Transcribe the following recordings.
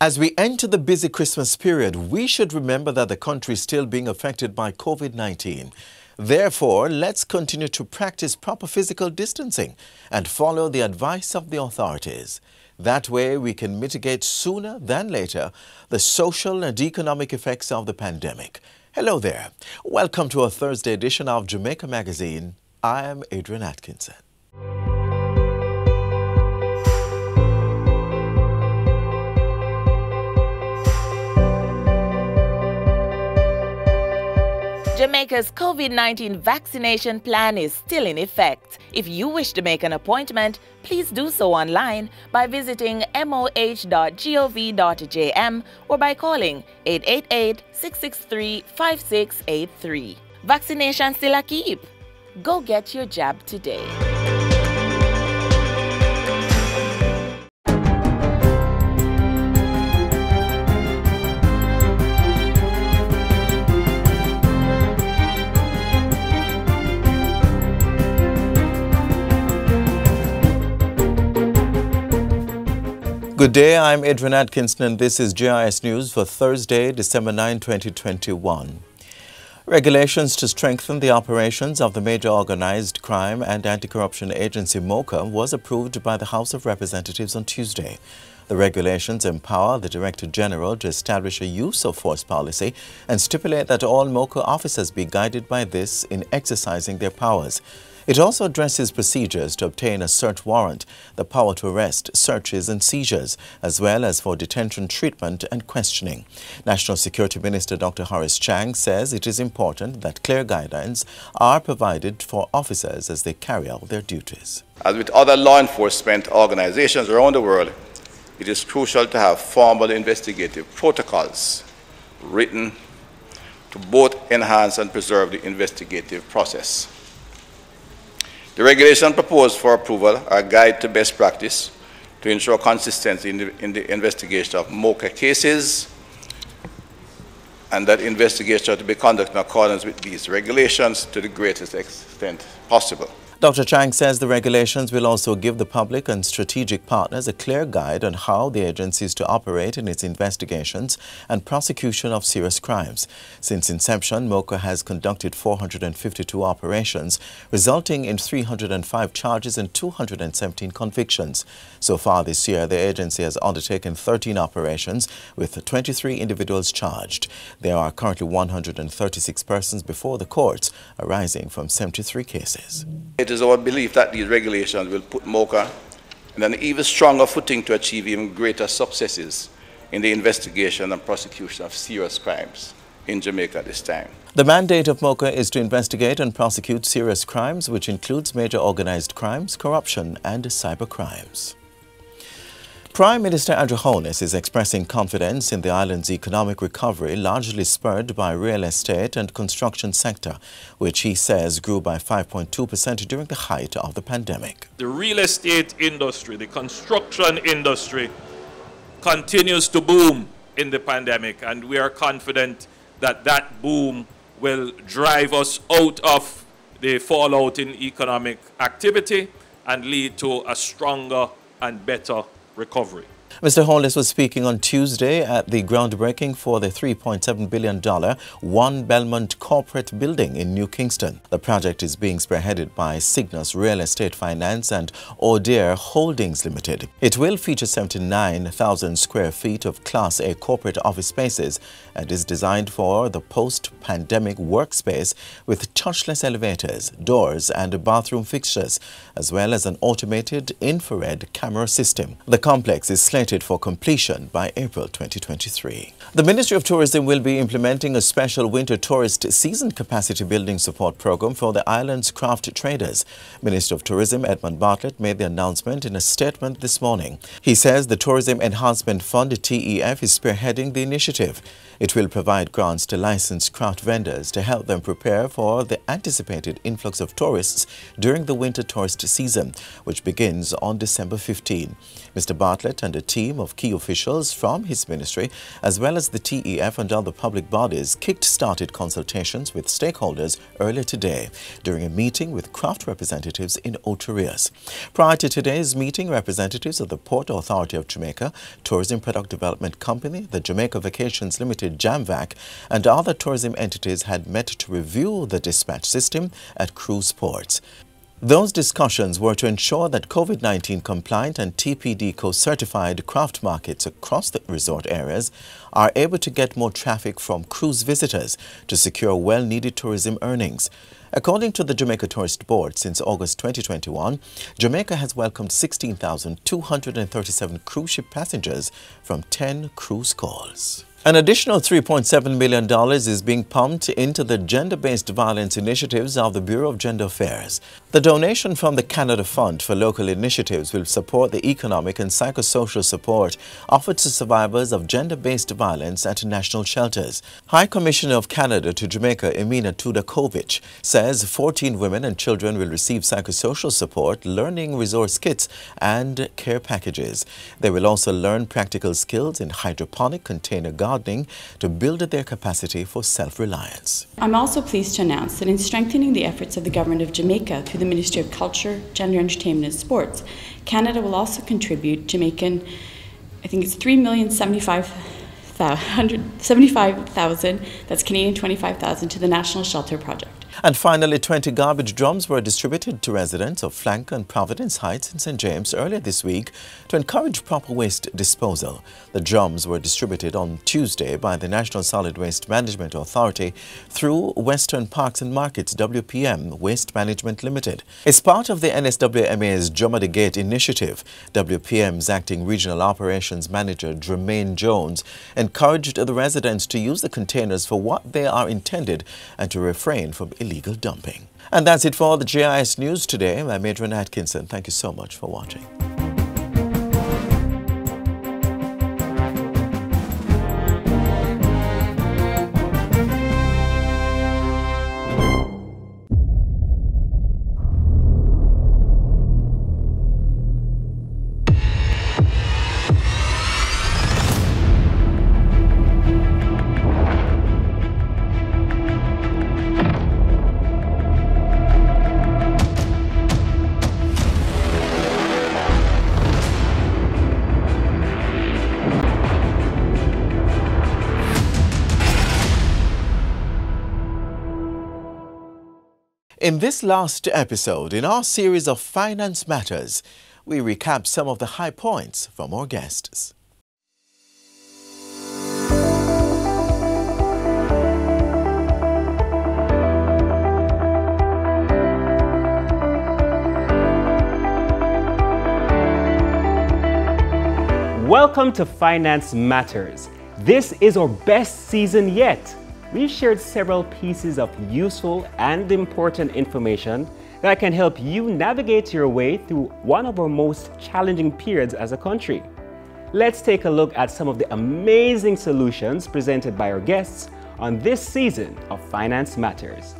As we enter the busy Christmas period, we should remember that the country is still being affected by COVID-19. Therefore, let's continue to practice proper physical distancing and follow the advice of the authorities. That way, we can mitigate sooner than later the social and economic effects of the pandemic. Hello there. Welcome to a Thursday edition of Jamaica Magazine. I am Adrian Atkinson. Jamaica's COVID-19 vaccination plan is still in effect. If you wish to make an appointment, please do so online by visiting moh.gov.jm or by calling 888-663-5683. Vaccination still a keep. Go get your jab today. Good day, I'm Adrian Atkinson and this is JIS News for Thursday, December 9, 2021. Regulations to strengthen the operations of the major organized crime and anti-corruption agency MOCA was approved by the House of Representatives on Tuesday. The regulations empower the Director General to establish a use of force policy and stipulate that all MOCA officers be guided by this in exercising their powers. It also addresses procedures to obtain a search warrant, the power to arrest, searches and seizures, as well as for detention, treatment and questioning. National Security Minister Dr. Horace Chang says it is important that clear guidelines are provided for officers as they carry out their duties. As with other law enforcement organizations around the world, it is crucial to have formal investigative protocols written to both enhance and preserve the investigative process. The regulation proposed for approval are a guide to best practice to ensure consistency in the investigation of MOCA cases, and that investigation are to be conducted in accordance with these regulations to the greatest extent possible. Dr. Chang says the regulations will also give the public and strategic partners a clear guide on how the agency is to operate in its investigations and prosecution of serious crimes. Since inception, MOCA has conducted 452 operations, resulting in 305 charges and 217 convictions. So far this year, the agency has undertaken 13 operations with 23 individuals charged. There are currently 136 persons before the courts, arising from 73 cases. It is our belief that these regulations will put MOCA in an even stronger footing to achieve even greater successes in the investigation and prosecution of serious crimes in Jamaica this time. The mandate of MOCA is to investigate and prosecute serious crimes, which includes major organized crimes, corruption and cyber crimes. Prime Minister Andrew Holness is expressing confidence in the island's economic recovery, largely spurred by real estate and construction sector, which he says grew by 5.2% during the height of the pandemic. The real estate industry, the construction industry continues to boom in the pandemic, and we are confident that that boom will drive us out of the fallout in economic activity and lead to a stronger and better recovery. Mr. Holness was speaking on Tuesday at the groundbreaking for the $3.7 billion One Belmont corporate building in New Kingston. The project is being spearheaded by Cygnus Real Estate Finance and O'Dare Holdings Limited. It will feature 79,000 square feet of Class A corporate office spaces and is designed for the post-pandemic workspace with touchless elevators, doors and bathroom fixtures, as well as an automated infrared camera system. The complex is slated for completion by April 2023. The Ministry of Tourism will be implementing a special winter tourist season capacity building support program for the island's craft traders. Minister of Tourism Edmund Bartlett made the announcement in a statement this morning. He says the Tourism Enhancement Fund (TEF) is spearheading the initiative. It will provide grants to licensed craft vendors to help them prepare for the anticipated influx of tourists during the winter tourist season, which begins on December 15. Mr. Bartlett and a team of key officials from his ministry, as well as as the TEF and other public bodies kick-started consultations with stakeholders earlier today during a meeting with craft representatives in Oterias. Prior to today's meeting, representatives of the Port Authority of Jamaica, Tourism Product Development Company, the Jamaica Vacations Limited JAMVAC, and other tourism entities had met to review the dispatch system at cruise ports. Those discussions were to ensure that COVID-19 compliant and TPD co-certified craft markets across the resort areas are able to get more traffic from cruise visitors to secure well-needed tourism earnings. According to the Jamaica Tourist Board, since August 2021, Jamaica has welcomed 16,237 cruise ship passengers from 10 cruise calls. An additional $3.7 million is being pumped into the gender-based violence initiatives of the Bureau of Gender Affairs. The donation from the Canada Fund for Local Initiatives will support the economic and psychosocial support offered to survivors of gender-based violence at national shelters. High Commissioner of Canada to Jamaica, Emina Tudakovich, says 14 women and children will receive psychosocial support, learning resource kits and care packages. They will also learn practical skills in hydroponic container gardening to build their capacity for self-reliance. I'm also pleased to announce that in strengthening the efforts of the Government of Jamaica through the Ministry of Culture, Gender, Entertainment and Sports, Canada will also contribute Jamaican, I think it's $3,075,000, that's Canadian 25,000, to the National Shelter Project. And finally, 20 garbage drums were distributed to residents of Flank and Providence Heights in St. James earlier this week to encourage proper waste disposal. The drums were distributed on Tuesday by the National Solid Waste Management Authority through Western Parks and Markets WPM Waste Management Limited. It's part of the NSWMA's Jumma the Gate initiative. WPM's acting regional operations manager, Jermaine Jones, encouraged the residents to use the containers for what they are intended and to refrain from illegal dumping. And that's it for the GIS News today. I'm Adrian Atkinson. Thank you so much for watching. In this last episode in our series of Finance Matters, we recap some of the high points from our guests. Welcome to Finance Matters. This is our best season yet. We've shared several pieces of useful and important information that can help you navigate your way through one of our most challenging periods as a country. Let's take a look at some of the amazing solutions presented by our guests on this season of Finance Matters.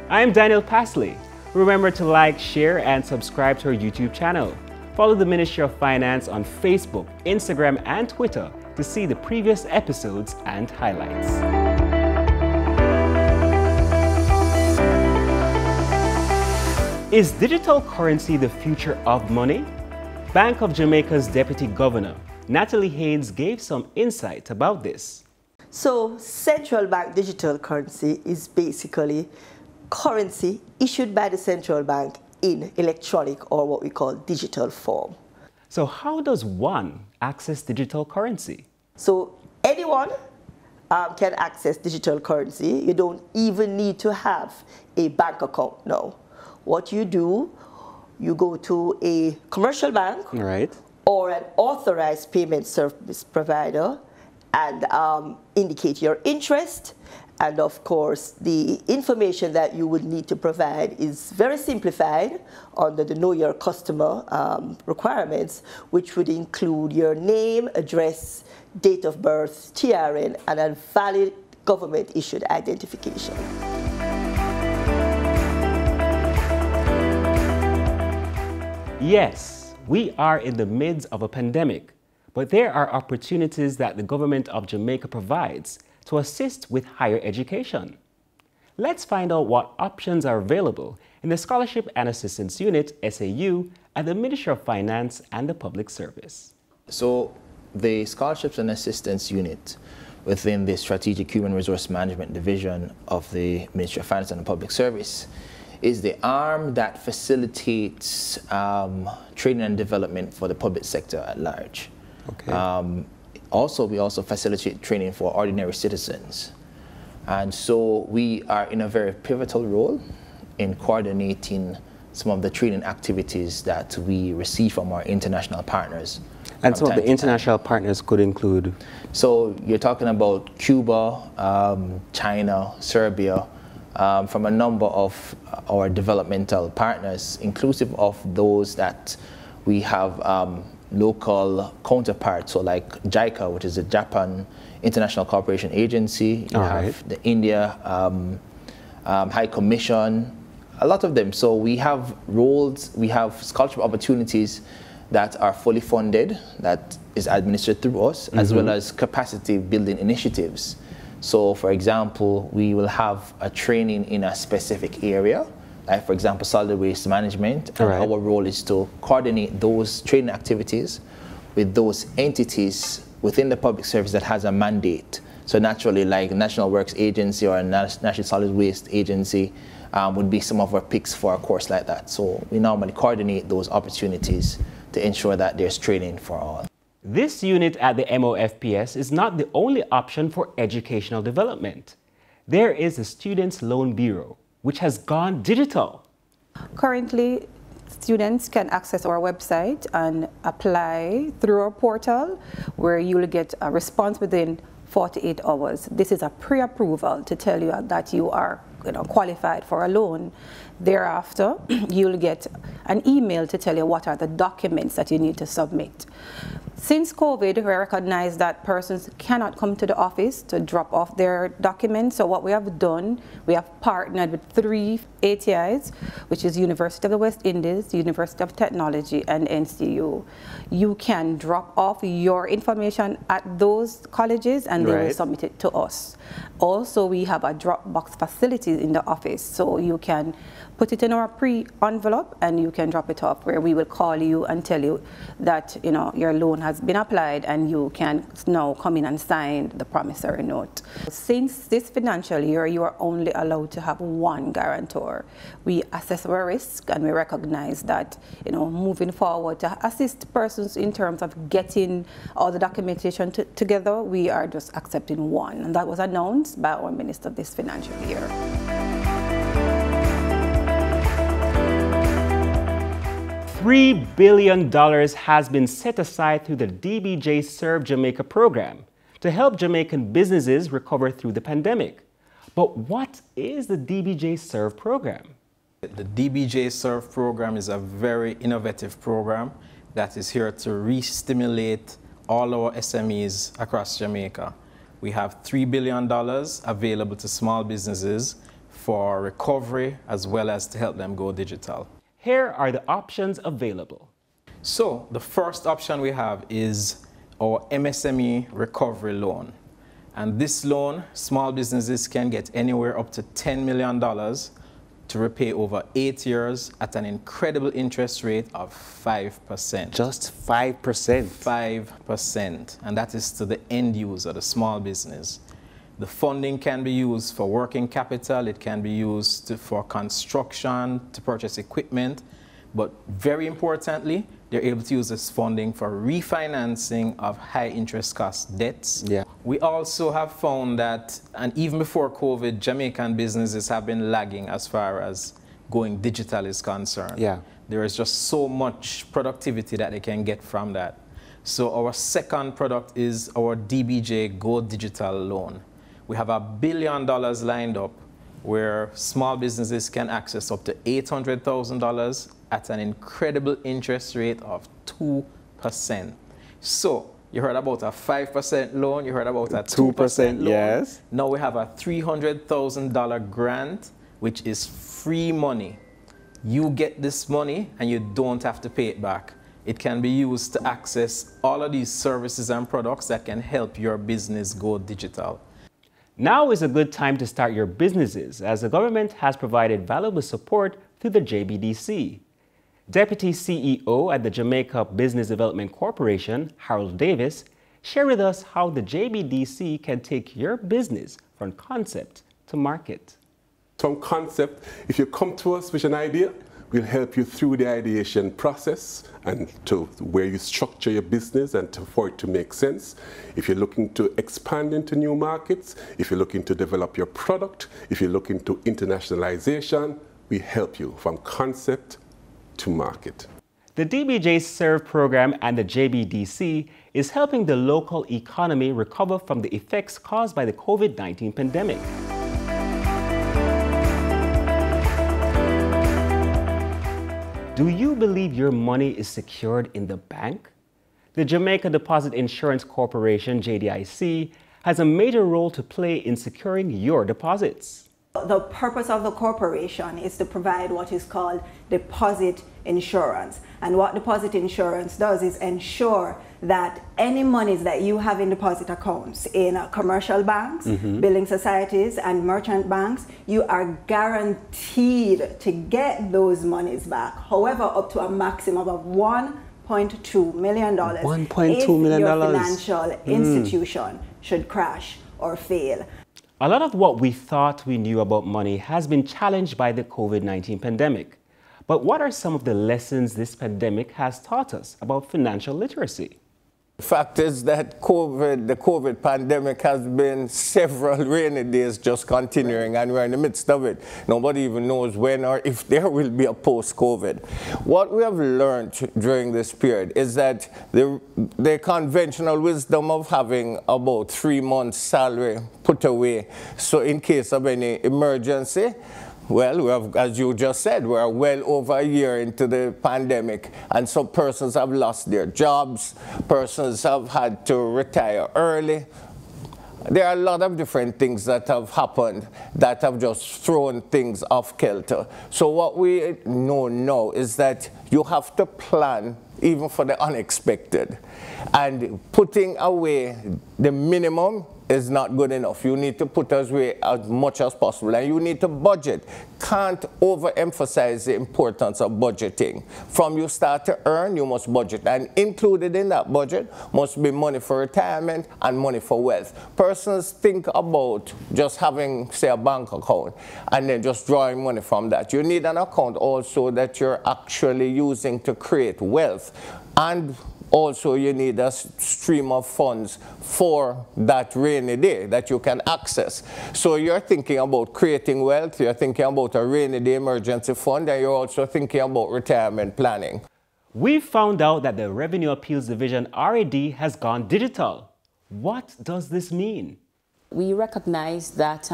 I'm Daniel Pasley. Remember to like, share, and subscribe to our YouTube channel. Follow the Ministry of Finance on Facebook, Instagram, and Twitter to see the previous episodes and highlights. Is digital currency the future of money? Bank of Jamaica's Deputy Governor, Natalie Haynes, gave some insight about this. So, central bank digital currency is basically currency issued by the central bank in electronic or what we call digital form. So how does one access digital currency? So anyone can access digital currency. You don't even need to have a bank account now. What you do, you go to a commercial bank or an authorized payment service provider and indicate your interest. And of course, the information that you would need to provide is very simplified under the Know Your Customer requirements, which would include your name, address, date of birth, TRN, and a valid government-issued identification. Yes, we are in the midst of a pandemic, but there are opportunities that the government of Jamaica provides to assist with higher education. Let's find out what options are available in the Scholarship and Assistance Unit, SAU, at the Ministry of Finance and the Public Service. So the Scholarships and Assistance Unit within the Strategic Human Resource Management Division of the Ministry of Finance and the Public Service is the arm that facilitates training and development for the public sector at large. Okay. We also facilitate training for ordinary citizens. And so we are in a very pivotal role in coordinating some of the training activities that we receive from our international partners. And some of the international partners could include? So you're talking about Cuba, China, Serbia, from a number of our developmental partners, inclusive of those that we have local counterparts, so like JICA, which is the Japan International Cooperation Agency. You have the India High Commission, a lot of them. So we have roles, we have scholarship opportunities that are fully funded, that is administered through us, as well as capacity building initiatives. So for example, we will have a training in a specific area, like for example, solid waste management, and our role is to coordinate those training activities with those entities within the public service that has a mandate. So naturally, like National Works Agency or National Solid Waste Agency would be some of our picks for a course like that. So we normally coordinate those opportunities to ensure that there's training for all. This unit at the MOFPS is not the only option for educational development. There is the Students' Loan Bureau, which has gone digital. Currently, students can access our website and apply through our portal, where you'll get a response within 48 hours. This is a pre-approval to tell you that you are qualified for a loan. Thereafter, you'll get an email to tell you what are the documents that you need to submit. Since COVID, we recognize that persons cannot come to the office to drop off their documents. So what we have done, we have partnered with 3 ATIs, which is University of the West Indies, University of Technology, and NCU. You can drop off your information at those colleges and they will submit it to us. Also, we have a Dropbox facility in the office, so you can put it in our pre-envelope and you can drop it off, where we will call you and tell you that your loan has been applied and you can now come in and sign the promissory note. Since this financial year, you are only allowed to have 1 guarantor. We assess our risk and we recognize that moving forward to assist persons in terms of getting all the documentation together, we are just accepting 1, and that was announced by our minister this financial year. $3 billion has been set aside through the DBJ Serve Jamaica program to help Jamaican businesses recover through the pandemic. But what is the DBJ Serve program? The DBJ Serve program is a very innovative program that is here to re-stimulate all our SMEs across Jamaica. We have $3 billion available to small businesses for recovery as well as to help them go digital. Here are the options available. So the first option we have is our MSME recovery loan. And this loan, small businesses can get anywhere up to $10 million to repay over 8 years at an incredible interest rate of 5%. Just 5%? 5%. And that is to the end user, the small business. The funding can be used for working capital, it can be used for construction, to purchase equipment, but very importantly, they're able to use this funding for refinancing of high interest cost debts. We also have found that, and even before COVID, Jamaican businesses have been lagging as far as going digital is concerned. There is just so much productivity that they can get from that. So our second product is our DBJ Go Digital Loan. We have $1 billion lined up where small businesses can access up to $800,000 at an incredible interest rate of 2%. So you heard about a 5% loan, you heard about a 2% loan. Yes. Now we have a $300,000 grant, which is free money. You get this money and you don't have to pay it back. It can be used to access all of these services and products that can help your business go digital. Now is a good time to start your businesses, as the government has provided valuable support through the JBDC. Deputy CEO at the Jamaica Business Development Corporation, Harold Davis, shared with us how the JBDC can take your business from concept to market. From concept, if you come to us with an idea, we'll help you through the ideation process and to where you structure your business and for it to make sense. If you're looking to expand into new markets, if you're looking to develop your product, if you're looking to internationalization, we help you from concept to market. The DBJ Serve program and the JBDC is helping the local economy recover from the effects caused by the COVID-19 pandemic. Do you believe your money is secured in the bank? The Jamaica Deposit Insurance Corporation, JDIC, has a major role to play in securing your deposits. The purpose of the corporation is to provide what is called deposit insurance. And what deposit insurance does is ensure that any monies that you have in deposit accounts in commercial banks, building societies, and merchant banks, you are guaranteed to get those monies back. However, up to a maximum of $1.2 million if your financial institution should crash or fail. A lot of what we thought we knew about money has been challenged by the COVID-19 pandemic. But what are some of the lessons this pandemic has taught us about financial literacy? The fact is that the COVID pandemic has been several rainy days just continuing, and we're in the midst of it. Nobody even knows when or if there will be a post-COVID. What we have learned during this period is that the conventional wisdom of having about 3 months' salary put away, so in case of any emergency, well, we have, as you just said, we're well over a year into the pandemic, and some persons have lost their jobs, persons have had to retire early. There are a lot of different things that have happened that have just thrown things off kilter. So what we know now is that you have to plan even for the unexpected. And putting away the minimum is not good enough. You need to put away as much as possible, and you need to budget. Can't overemphasize the importance of budgeting. From you start to earn, you must budget, and included in that budget must be money for retirement and money for wealth. Persons think about just having, say, a bank account and then just drawing money from that. You need an account also that you're actually using to create wealth, and also you need a stream of funds for that rainy day that you can access. So you're thinking about creating wealth, you're thinking about a rainy day emergency fund, and you're also thinking about retirement planning. We found out that the Revenue Appeals Division RAD has gone digital. What does this mean? We recognized that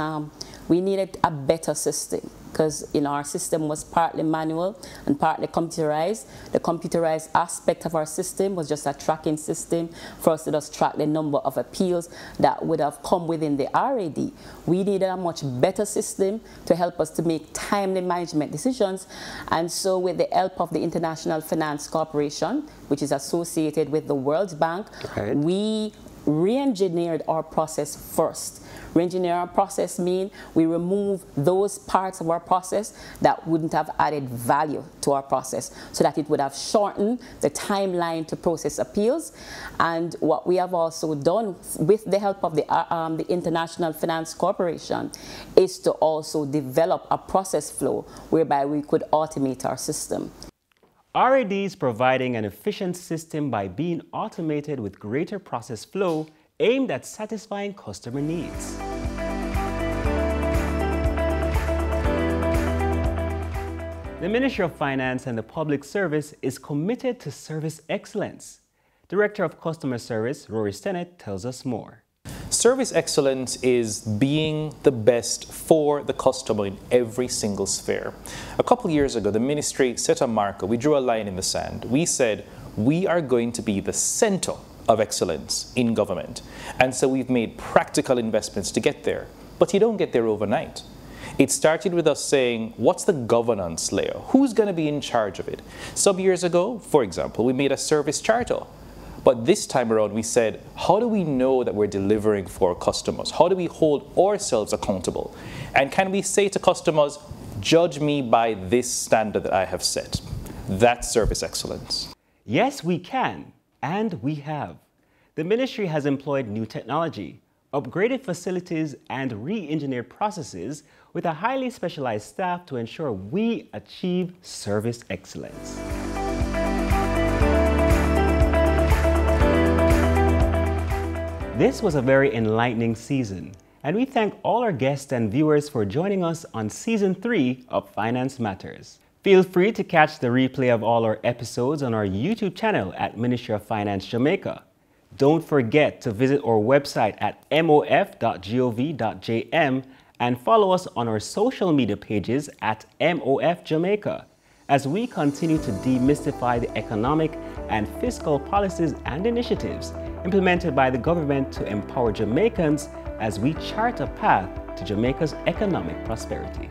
we needed a better system, because our system was partly manual and partly computerized. The computerized aspect of our system was just a tracking system for us to just track the number of appeals that would have come within the RAD. We needed a much better system to help us to make timely management decisions. And so with the help of the International Finance Corporation, which is associated with the World Bank, we re-engineered our process first. Re-engineer our process means we remove those parts of our process that wouldn't have added value to our process, so that it would have shortened the timeline to process appeals. And what we have also done with the help of the International Finance Corporation is to also develop a process flow whereby we could automate our system. RAD is providing an efficient system by being automated with greater process flow aimed at satisfying customer needs. The Ministry of Finance and the Public Service is committed to service excellence. Director of Customer Service, Rory Stennett, tells us more. Service excellence is being the best for the customer in every single sphere. A couple years ago, the ministry set a marker. We drew a line in the sand. We said, we are going to be the center of excellence in government. And so we've made practical investments to get there. But you don't get there overnight. It started with us saying, what's the governance layer? Who's going to be in charge of it? Some years ago, for example, we made a service charter. But this time around, we said, how do we know that we're delivering for customers? How do we hold ourselves accountable? And can we say to customers, judge me by this standard that I have set? That's service excellence. Yes, we can, and we have. The ministry has employed new technology, upgraded facilities, and re-engineered processes with a highly specialized staff to ensure we achieve service excellence. This was a very enlightening season, and we thank all our guests and viewers for joining us on Season 3 of Finance Matters. Feel free to catch the replay of all our episodes on our YouTube channel at Ministry of Finance Jamaica. Don't forget to visit our website at mof.gov.jm and follow us on our social media pages at MOF Jamaica as we continue to demystify the economic and fiscal policies and initiatives implemented by the government to empower Jamaicans as we chart a path to Jamaica's economic prosperity.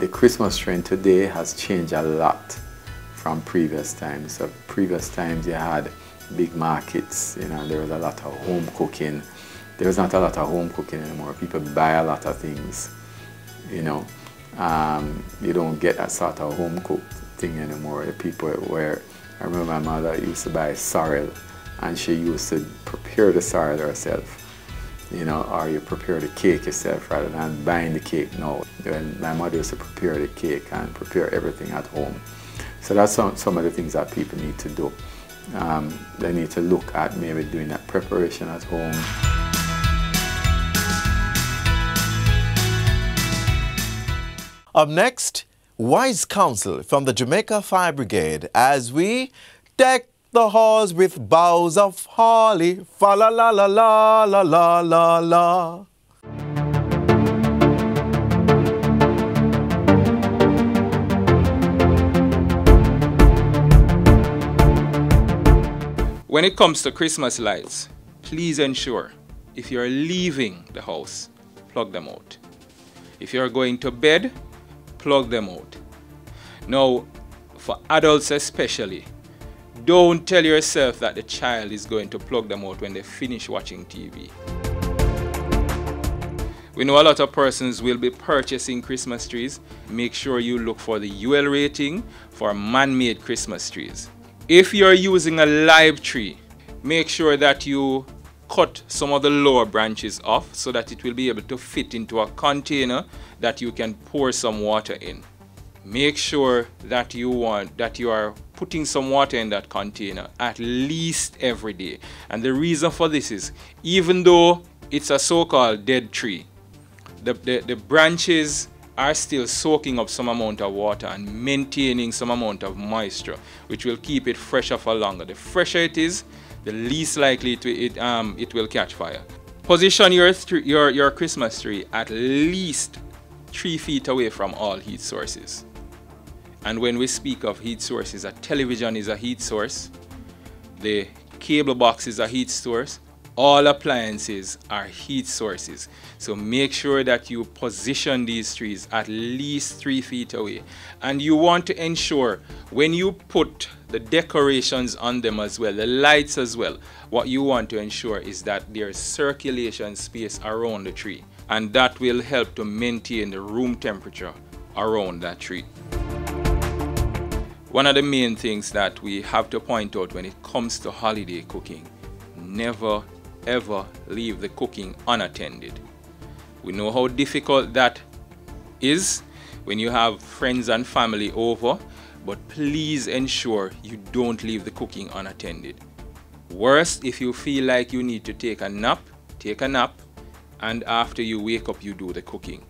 The Christmas trend today has changed a lot from previous times. So previous times you had big markets, you know, there was a lot of home cooking. There was not a lot of home cooking anymore. People buy a lot of things, you know. You don't get that sort of home cooked thing anymore. The people where, I remember my mother used to buy sorrel and she used to prepare the sorrel herself. You know, or you prepare the cake yourself rather than buying the cake now. When my mother used to prepare the cake and prepare everything at home. So that's some of the things that people need to do. They need to look at maybe doing that preparation at home. Up next, wise counsel from the Jamaica Fire Brigade as we deck the halls with boughs of holly, fa la la la la la la la la. When it comes to Christmas lights, please ensure if you're leaving the house, plug them out. If you're going to bed, plug them out. Now, for adults especially, don't tell yourself that the child is going to plug them out when they finish watching TV. We know a lot of persons will be purchasing Christmas trees. Make sure you look for the UL rating for man-made Christmas trees. If you're using a live tree, make sure that you cut some of the lower branches off so that it will be able to fit into a container that you can pour some water in. Make sure that you are putting some water in that container at least every day. And the reason for this is, even though it's a so-called dead tree, the branches are still soaking up some amount of water and maintaining some amount of moisture, which will keep it fresher for longer. The fresher it is, the least likely it will catch fire. Position your Christmas tree at least 3 feet away from all heat sources. And when we speak of heat sources, a television is a heat source, the cable box is a heat source, all appliances are heat sources. So make sure that you position these trees at least 3 feet away. And you want to ensure when you put the decorations on them as well, the lights as well, what you want to ensure is that there's circulation space around the tree. And that will help to maintain the room temperature around that tree. One of the main things that we have to point out when it comes to holiday cooking, never ever leave the cooking unattended. We know how difficult that is when you have friends and family over, but please ensure you don't leave the cooking unattended. Worst, if you feel like you need to take a nap, and after you wake up, you do the cooking.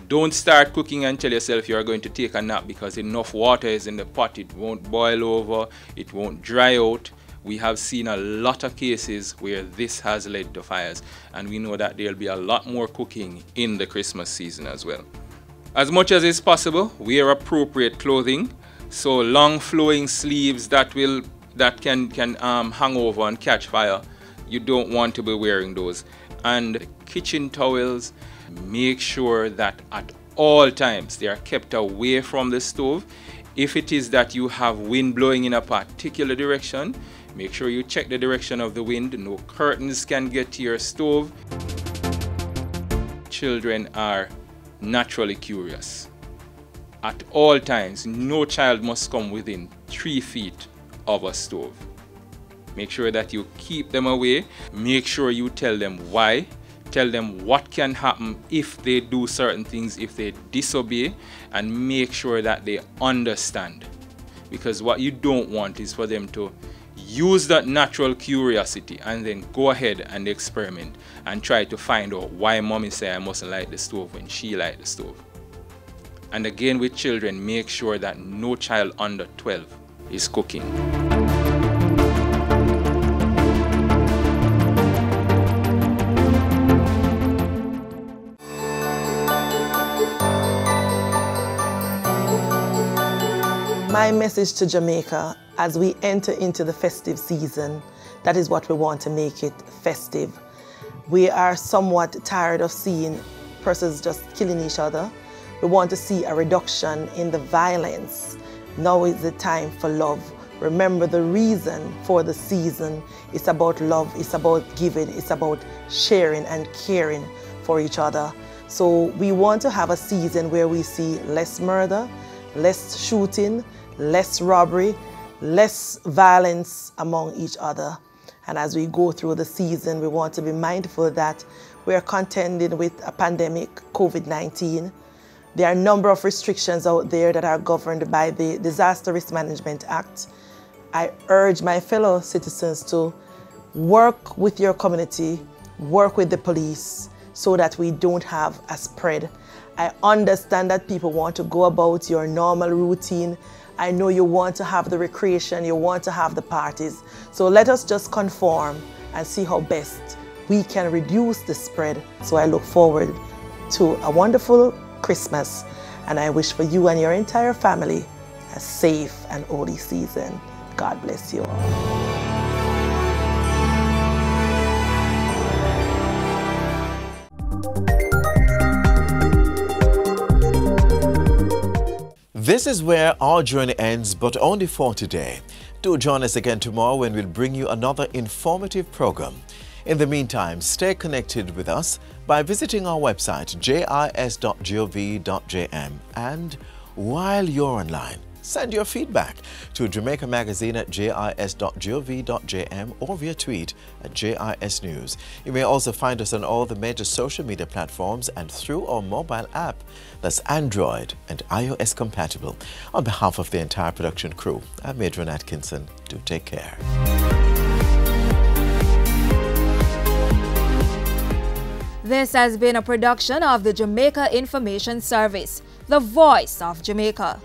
Don't start cooking and tell yourself you're going to take a nap because enough water is in the pot. It won't boil over, it won't dry out. We have seen a lot of cases where this has led to fires, and we know that there'll be a lot more cooking in the Christmas season as well. As much as is possible, wear appropriate clothing, so long flowing sleeves that can hang over and catch fire. You don't want to be wearing those. And kitchen towels, make sure that at all times they are kept away from the stove. If it is that you have wind blowing in a particular direction, make sure you check the direction of the wind. No curtains can get to your stove. Children are naturally curious. At all times, no child must come within 3 feet of a stove. Make sure that you keep them away. Make sure you tell them why. Tell them what can happen if they do certain things, if they disobey, and make sure that they understand. Because what you don't want is for them to use that natural curiosity and then go ahead and experiment and try to find out why mommy say I mustn't light the stove when she light the stove. And again, with children, make sure that no child under 12 is cooking. My message to Jamaica as we enter into the festive season, that is what we want to make it festive. We are somewhat tired of seeing persons just killing each other. We want to see a reduction in the violence. Now is the time for love. Remember, the reason for the season is about love, it's about giving, it's about sharing and caring for each other. So we want to have a season where we see less murder, less shooting, less robbery, less violence among each other. And as we go through the season, we want to be mindful that we are contending with a pandemic, COVID-19. There are a number of restrictions out there that are governed by the Disaster Risk Management Act. I urge my fellow citizens to work with your community, work with the police, so that we don't have a spread. I understand that people want to go about your normal routine. I know you want to have the recreation, you want to have the parties. So let us just conform and see how best we can reduce the spread. So I look forward to a wonderful Christmas, and I wish for you and your entire family a safe and holy season. God bless you all. This is where our journey ends, but only for today. Do join us again tomorrow when we'll bring you another informative program. In the meantime, stay connected with us by visiting our website jis.gov.jm, and while you're online, send your feedback to Jamaica Magazine at jis.gov.jm or via tweet at JIS News. You may also find us on all the major social media platforms and through our mobile app that's Android and iOS compatible. On behalf of the entire production crew, I'm Adrian Atkinson. Do take care. This has been a production of the Jamaica Information Service, the voice of Jamaica.